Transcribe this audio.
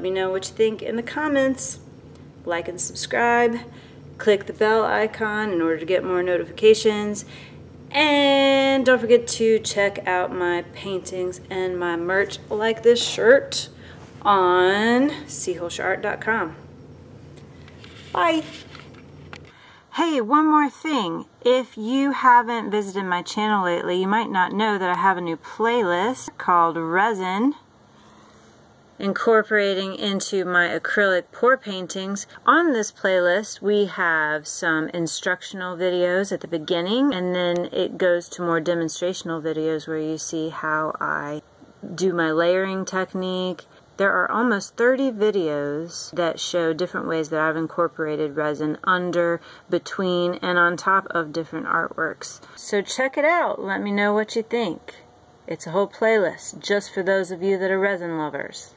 me know what you think in the comments. Like and subscribe. Click the bell icon in order to get more notifications. And don't forget to check out my paintings and my merch like this shirt on seahulshart.com. Bye. Hey, one more thing. If you haven't visited my channel lately, you might not know that I have a new playlist called Resin, incorporating into my acrylic pour paintings. On this playlist we have some instructional videos at the beginning, and then it goes to more demonstrational videos where you see how I do my layering technique. There are almost 30 videos that show different ways that I've incorporated resin under, between, and on top of different artworks. So check it out. Let me know what you think. It's a whole playlist just for those of you that are resin lovers.